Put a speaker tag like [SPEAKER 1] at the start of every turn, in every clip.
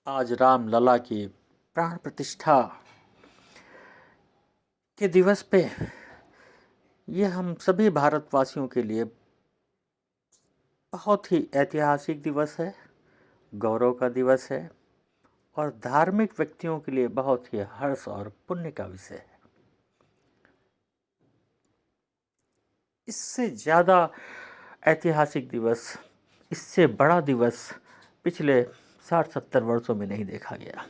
[SPEAKER 1] आज राम लला की प्राण प्रतिष्ठा के दिवस पे ये हम सभी भारतवासियों के लिए बहुत ही ऐतिहासिक दिवस है, गौरव का दिवस है और धार्मिक व्यक्तियों के लिए बहुत ही हर्ष और पुण्य का विषय है। इससे ज़्यादा ऐतिहासिक दिवस, इससे बड़ा दिवस पिछले 60-70 वर्षों में नहीं देखा गया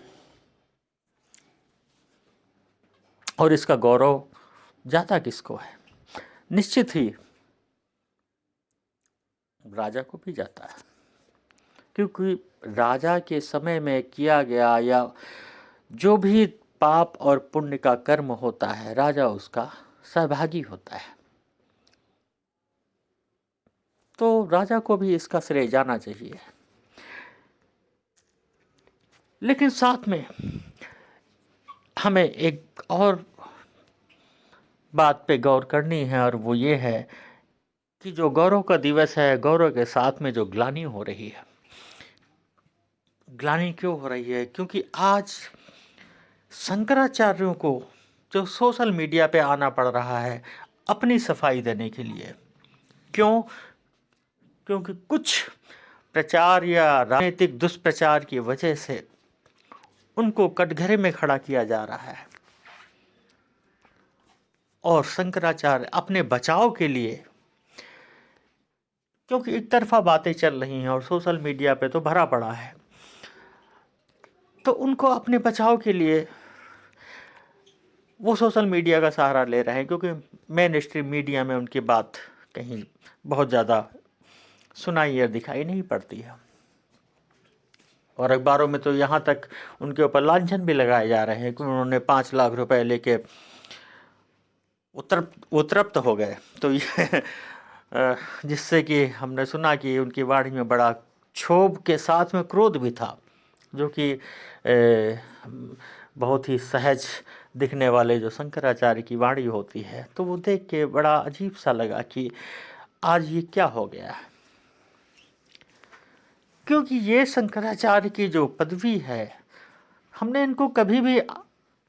[SPEAKER 1] और इसका गौरव जाता किसको है? निश्चित ही राजा को भी जाता है, क्योंकि राजा के समय में किया गया या जो भी पाप और पुण्य का कर्म होता है, राजा उसका सहभागी होता है, तो राजा को भी इसका श्रेय जाना चाहिए। लेकिन साथ में हमें एक और बात पे गौर करनी है और वो ये है कि जो गौरव का दिवस है, गौरव के साथ में जो ग्लानि हो रही है, ग्लानि क्यों हो रही है? क्योंकि आज शंकराचार्यों को जो सोशल मीडिया पे आना पड़ रहा है अपनी सफाई देने के लिए। क्यों? क्योंकि कुछ प्रचार या राजनीतिक दुष्प्रचार की वजह से उनको कटघरे में खड़ा किया जा रहा है और शंकराचार्य अपने बचाव के लिए, क्योंकि एक तरफा बातें चल रही हैं और सोशल मीडिया पे तो भरा पड़ा है, तो उनको अपने बचाव के लिए वो सोशल मीडिया का सहारा ले रहे हैं, क्योंकि मेन स्ट्रीम मीडिया में उनकी बात कहीं बहुत ज़्यादा सुनाई या दिखाई नहीं पड़ती है और अखबारों में तो यहाँ तक उनके ऊपर लांछन भी लगाए जा रहे हैं कि उन्होंने 5 लाख रुपए लेके उत्तरप्त हो गए। तो ये जिससे कि हमने सुना कि उनकी वाणी में बड़ा क्षोभ के साथ में क्रोध भी था, जो कि बहुत ही सहज दिखने वाले जो शंकराचार्य की वाणी होती है, तो वो देख के बड़ा अजीब सा लगा कि आज ये क्या हो गया है। क्योंकि ये शंकराचार्य की जो पदवी है, हमने इनको कभी भी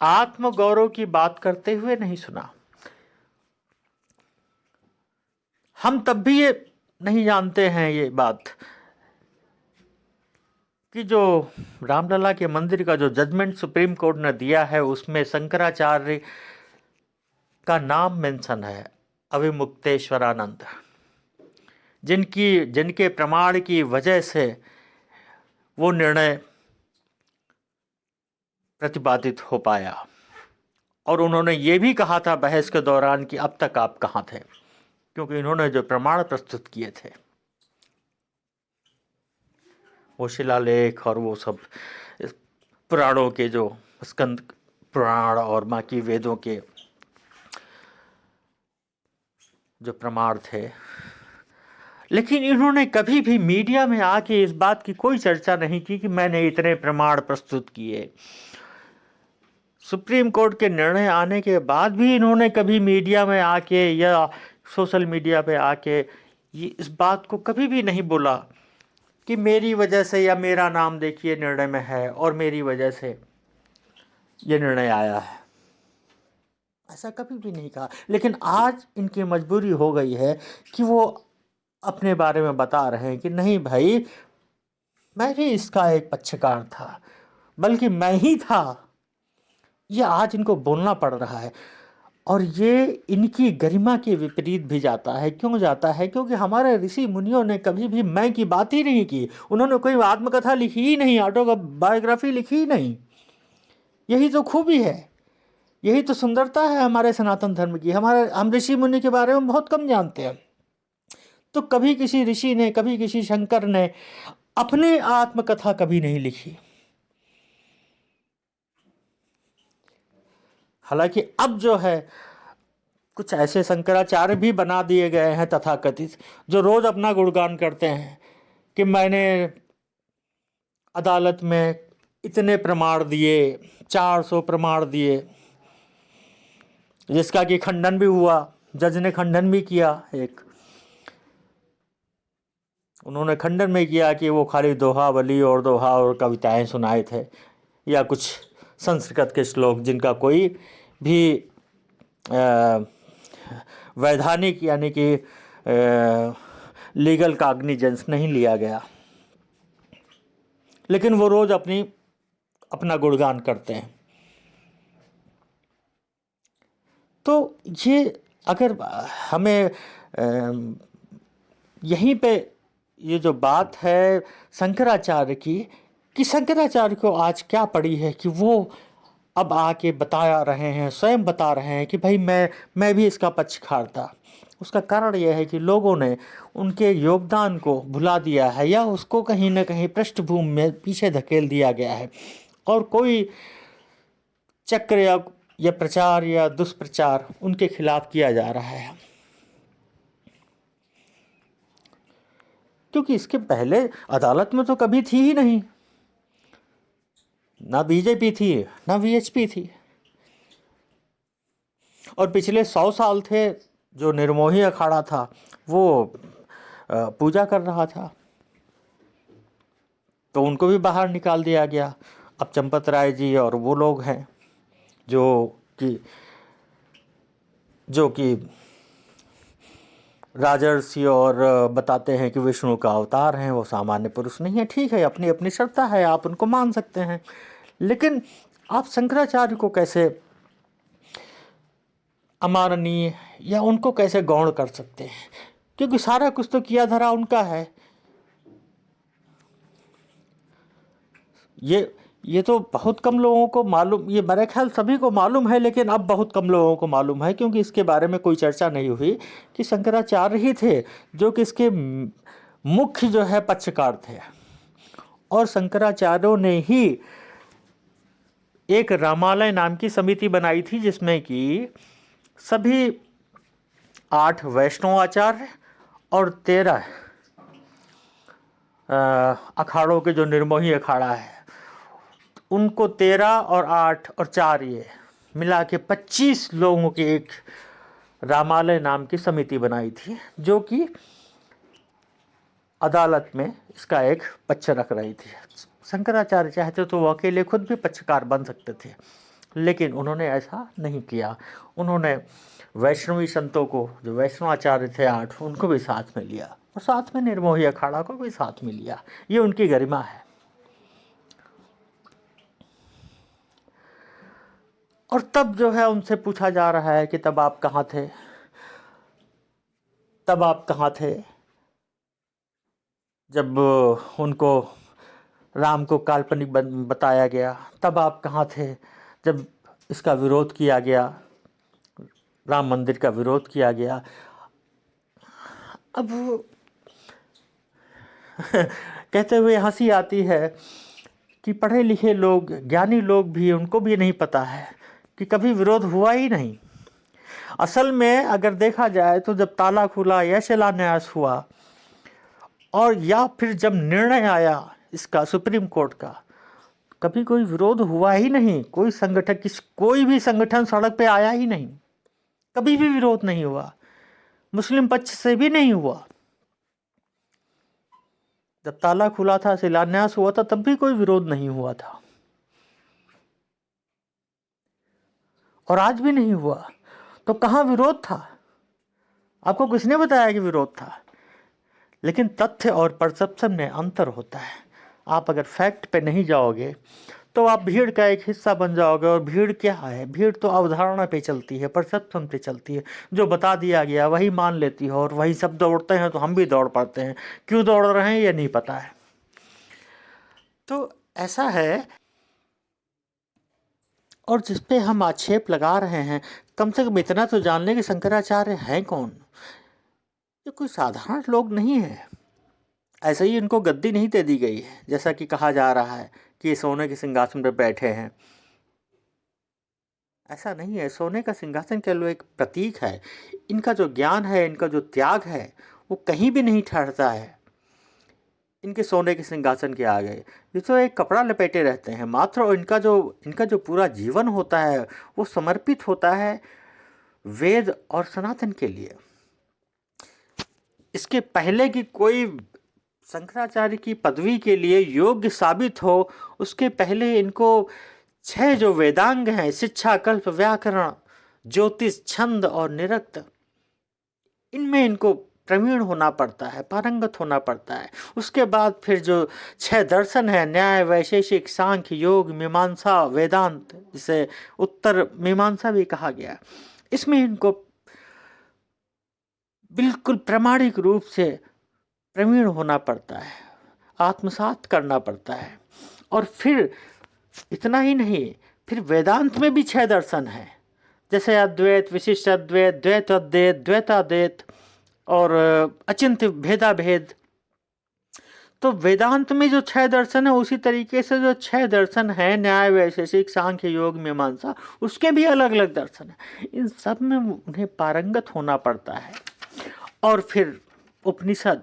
[SPEAKER 1] आत्मगौरव की बात करते हुए नहीं सुना। हम तब भी ये नहीं जानते हैं ये बात कि जो रामलला के मंदिर का जो जजमेंट सुप्रीम कोर्ट ने दिया है उसमें शंकराचार्य का नाम मेंशन है, अविमुक्तेश्वरानंद, जिनके प्रमाण की वजह से वो निर्णय प्रतिपादित हो पाया। और उन्होंने ये भी कहा था बहस के दौरान कि अब तक आप कहाँ थे, क्योंकि इन्होंने जो प्रमाण प्रस्तुत किए थे वो शिलालेख और वो सब पुराणों के जो स्कंद पुराण और बाकी वेदों के जो प्रमाण थे, लेकिन इन्होंने कभी भी मीडिया में आके इस बात की कोई चर्चा नहीं की कि मैंने इतने प्रमाण प्रस्तुत किए। सुप्रीम कोर्ट के निर्णय आने के बाद भी इन्होंने कभी मीडिया में आके या सोशल मीडिया पे आके ये इस बात को कभी भी नहीं बोला कि मेरी वजह से या मेरा नाम देखिए निर्णय में है और मेरी वजह से ये निर्णय आया है, ऐसा कभी भी नहीं कहा। लेकिन आज इनकी मजबूरी हो गई है कि वो अपने बारे में बता रहे हैं कि नहीं भाई, मैं भी इसका एक पक्षकार था, बल्कि मैं ही था। ये आज इनको बोलना पड़ रहा है और ये इनकी गरिमा के विपरीत भी जाता है। क्यों जाता है? क्योंकि हमारे ऋषि मुनियों ने कभी भी मैं की बात ही नहीं की। उन्होंने कोई आत्मकथा लिखी ही नहीं, ऑटोबायोग्राफी लिखी ही नहीं। यही तो खूबी है, यही तो सुंदरता है हमारे सनातन धर्म की। हम ऋषि मुनि के बारे में बहुत कम जानते हैं। तो कभी किसी ऋषि ने, कभी किसी शंकर ने अपने आत्मकथा कभी नहीं लिखी। हालांकि अब जो है कुछ ऐसे शंकराचार्य भी बना दिए गए हैं तथाकथित, जो रोज अपना गुणगान करते हैं कि मैंने अदालत में इतने प्रमाण दिए, 400 प्रमाण दिए, जिसका कि खंडन भी हुआ, जज ने खंडन भी किया एक। उन्होंने खंडन में किया कि वो खाली दोहावली और दोहा और कविताएं सुनाए थे, या कुछ संस्कृत के श्लोक जिनका कोई भी वैधानिक यानी कि लीगल कॉग्निजेंस नहीं लिया गया। लेकिन वो रोज अपना गुणगान करते हैं। तो ये अगर हमें यहीं पे ये जो बात है शंकराचार्य की, कि शंकराचार्य को आज क्या पड़ी है कि वो अब आके बता रहे हैं, स्वयं बता रहे हैं कि भाई मैं भी इसका पक्षकार था। उसका कारण यह है कि लोगों ने उनके योगदान को भुला दिया है, या उसको कहीं ना कहीं पृष्ठभूमि में पीछे धकेल दिया गया है, और कोई चक्र या प्रचार या दुष्प्रचार उनके खिलाफ किया जा रहा है। क्योंकि इसके पहले अदालत में तो कभी थी ही नहीं, ना बीजेपी थी ना वीएचपी थी। और पिछले 100 साल थे जो निर्मोही अखाड़ा था वो पूजा कर रहा था, तो उनको भी बाहर निकाल दिया गया। अब चंपत राय जी और वो लोग हैं जो कि राजर्षि और बताते हैं कि विष्णु का अवतार हैं, वो सामान्य पुरुष नहीं है। ठीक है, अपनी अपनी श्रद्धा है, आप उनको मान सकते हैं, लेकिन आप शंकराचार्य को कैसे अमाननीय या उनको कैसे गौण कर सकते हैं? क्योंकि सारा कुछ तो किया धरा उनका है। ये तो बहुत कम लोगों को मालूम, ये मेरे ख्याल सभी को मालूम है, लेकिन अब बहुत कम लोगों को मालूम है, क्योंकि इसके बारे में कोई चर्चा नहीं हुई कि शंकराचार्य ही थे जो कि इसके मुख्य जो है पक्षकार थे। और शंकराचार्यों ने ही एक रामालय नाम की समिति बनाई थी, जिसमें कि सभी 8 वैष्णव आचार्य और 13 अखाड़ों के जो निर्मोही अखाड़ा है उनको 13 और 8 और 4 ये मिला के 25 लोगों की एक रामालय नाम की समिति बनाई थी, जो कि अदालत में इसका एक पक्ष रख रही थी। शंकराचार्य चाहते तो वो अकेले खुद भी पक्षकार बन सकते थे, लेकिन उन्होंने ऐसा नहीं किया। उन्होंने वैष्णवी संतों को, जो वैष्णवाचार्य थे 8, उनको भी साथ में लिया, और साथ में निर्मोही अखाड़ा को भी साथ में लिया। ये उनकी गरिमा है। और तब जो है उनसे पूछा जा रहा है कि तब आप कहाँ थे, तब आप कहाँ थे जब उनको राम को काल्पनिक बताया गया, तब आप कहाँ थे जब इसका विरोध किया गया, राम मंदिर का विरोध किया गया। अब कहते हुए हंसी आती है कि पढ़े लिखे लोग, ज्ञानी लोग भी, उनको भी नहीं पता है कि कभी विरोध हुआ ही नहीं। असल में अगर देखा जाए तो जब ताला खुला या शिलान्यास हुआ, और या फिर जब निर्णय आया इसका सुप्रीम कोर्ट का, कभी कोई विरोध हुआ ही नहीं। कोई भी संगठन सड़क पे आया ही नहीं, कभी भी विरोध नहीं हुआ, मुस्लिम पक्ष से भी नहीं हुआ। जब ताला खुला था, शिलान्यास हुआ था, तब भी कोई विरोध नहीं हुआ था, और आज भी नहीं हुआ। तो कहाँ विरोध था? आपको किसने बताया कि विरोध था? लेकिन तथ्य और परसेप्शन में अंतर होता है। आप अगर फैक्ट पे नहीं जाओगे तो आप भीड़ का एक हिस्सा बन जाओगे। और भीड़ क्या है? भीड़ तो अवधारणा पे चलती है, परसेप्शन पे चलती है। जो बता दिया गया वही मान लेती है, और वही सब दौड़ते हैं, तो हम भी दौड़ पड़ते हैं। क्यों दौड़ रहे हैं ये नहीं पता है। तो ऐसा है। और जिस पे हम आक्षेप लगा रहे हैं, कम से कम इतना तो जान लें कि शंकराचार्य हैं कौन। ये कोई साधारण लोग नहीं है। ऐसे ही इनको गद्दी नहीं दे दी गई है, जैसा कि कहा जा रहा है कि ये सोने के सिंहासन पर बैठे हैं। ऐसा नहीं है। सोने का सिंहासन केवल एक प्रतीक है। इनका जो ज्ञान है, इनका जो त्याग है, वो कहीं भी नहीं ठहरता है इनके सोने के सिंहासन के आगे। ये तो एक कपड़ा लपेटे रहते हैं मात्र। और इनका जो पूरा जीवन होता है वो समर्पित होता है वेद और सनातन के लिए। इसके पहले की कोई शंकराचार्य की पदवी के लिए योग्य साबित हो, उसके पहले इनको 6 जो वेदांग हैं, शिक्षा, कल्प, व्याकरण, ज्योतिष, छंद और निरुक्त, इनमें इनको प्रवीण होना पड़ता है, पारंगत होना पड़ता है। उसके बाद फिर जो 6 दर्शन है, न्याय, वैशेषिक, सांख्य, योग, मीमांसा, वेदांत, जिसे उत्तर मीमांसा भी कहा गया, इसमें इनको बिल्कुल प्रामाणिक रूप से प्रवीण होना पड़ता है, आत्मसात करना पड़ता है। और फिर इतना ही नहीं, फिर वेदांत में भी 6 दर्शन हैं, जैसे अद्वैत, विशिष्ट अद्वैत, द्वैत अद्वैत, द्वैताद्वैत और अचिंत्य भेदा भेद। तो वेदांत में जो 6 दर्शन है, उसी तरीके से जो 6 दर्शन है, न्याय, वैशेषिक, सांख्य, योग, मीमांसा, उसके भी अलग अलग दर्शन है। इन सब में उन्हें पारंगत होना पड़ता है। और फिर उपनिषद,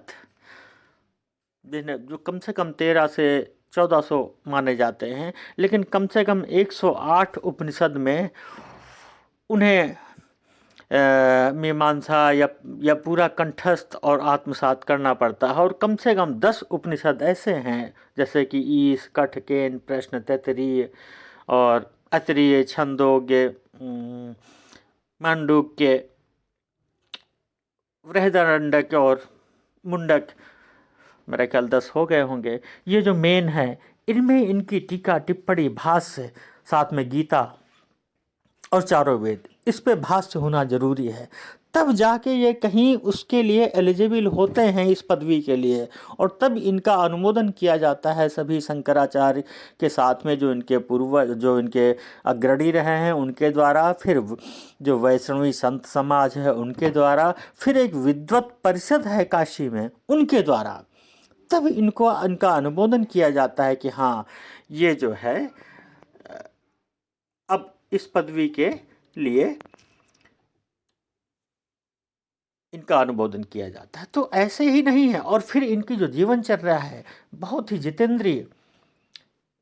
[SPEAKER 1] जिन्हें जो कम से कम 1300 से 1400 माने जाते हैं, लेकिन कम से कम 108 उपनिषद में उन्हें मीमांसा या पूरा कंठस्थ और आत्मसात करना पड़ता है। और कम से कम 10 उपनिषद ऐसे हैं, जैसे कि ईश, कठ, केन, प्रश्न, तैत्तिरीय और अतरीय, छंदोग्य, मांडुक्य, बृहदारण्यक और मुंडक, मेरे ख्याल 10 हो गए होंगे। ये जो मेन है, इनमें इनकी टीका, टिप्पणी, भाष्य, साथ में गीता और चारों वेद, इस पे भाष्य होना जरूरी है। तब जाके ये कहीं उसके लिए एलिजिबल होते हैं, इस पदवी के लिए, और तब इनका अनुमोदन किया जाता है सभी शंकराचार्य के साथ में, जो इनके पूर्वज, जो इनके अग्रणी रहे हैं, उनके द्वारा, फिर जो वैष्णवी संत समाज है उनके द्वारा, फिर एक विद्वत परिषद है काशी में, उनके द्वारा। तब इनका अनुमोदन किया जाता है कि हाँ, ये जो है अब इस पदवी के लिए इनका अनुमोदन किया जाता है। तो ऐसे ही नहीं है। और फिर इनकी जो जीवनचर्या है, बहुत ही जितेंद्रिय,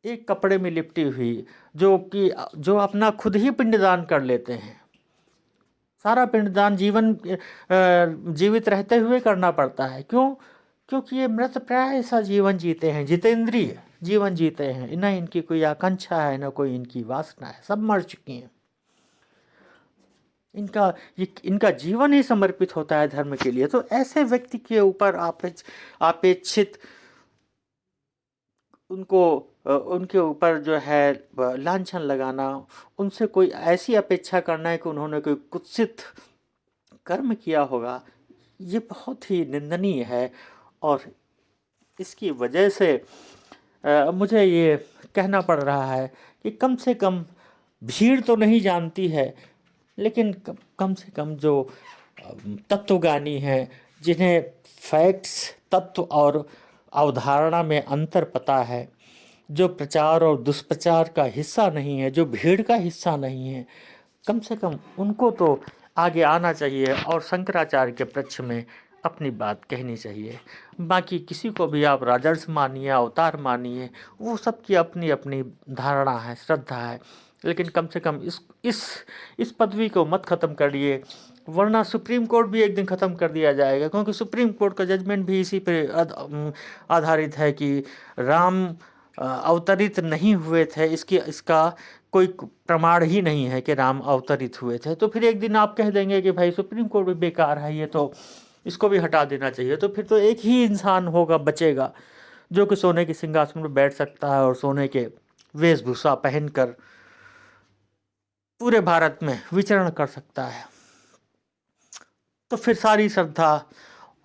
[SPEAKER 1] एक कपड़े में लिपटी हुई, जो अपना खुद ही पिंडदान कर लेते हैं। सारा पिंडदान जीवित रहते हुए करना पड़ता है। क्यों? क्योंकि ये मृत प्राय ऐसा जीवन जीते हैं, जितेंद्रिय जीवन जीते हैं। न इनकी कोई आकांक्षा है, न कोई इनकी वासना है, सब मर चुकी हैं। इनका जीवन ही समर्पित होता है धर्म के लिए। तो ऐसे व्यक्ति के ऊपर अपेक्षित उनके ऊपर जो है लांछन लगाना, उनसे कोई ऐसी अपेक्षा करना है कि उन्होंने कोई कुत्सित कर्म किया होगा, ये बहुत ही निंदनीय है। और इसकी वजह से मुझे ये कहना पड़ रहा है कि कम से कम भीड़ तो नहीं जानती है, लेकिन कम से कम जो तत्वज्ञानी हैं, जिन्हें फैक्ट्स, तत्व और अवधारणा में अंतर पता है, जो प्रचार और दुष्प्रचार का हिस्सा नहीं है, जो भीड़ का हिस्सा नहीं है, कम से कम उनको तो आगे आना चाहिए और शंकराचार्य के पक्ष में अपनी बात कहनी चाहिए। बाकी किसी को भी आप राजर्षि मानिए, अवतार मानिए, वो सबकी अपनी अपनी धारणा है, श्रद्धा है, लेकिन कम से कम इस पदवी को मत ख़त्म करिए, वरना सुप्रीम कोर्ट भी एक दिन ख़त्म कर दिया जाएगा। क्योंकि सुप्रीम कोर्ट का जजमेंट भी इसी पे आधारित है कि राम अवतरित नहीं हुए थे। इसका कोई प्रमाण ही नहीं है कि राम अवतरित हुए थे। तो फिर एक दिन आप कह देंगे कि भाई सुप्रीम कोर्ट भी बेकार है, ये तो इसको भी हटा देना चाहिए। तो फिर तो एक ही इंसान होगा, बचेगा, जो कि सोने के सिंहासन पर बैठ सकता है और सोने के वेशभूषा पहनकर पूरे भारत में विचरण कर सकता है। तो फिर सारी श्रद्धा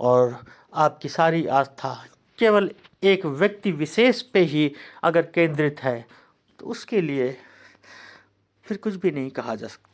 [SPEAKER 1] और आपकी सारी आस्था केवल एक व्यक्ति विशेष पे ही अगर केंद्रित है, तो उसके लिए फिर कुछ भी नहीं कहा जा सकता।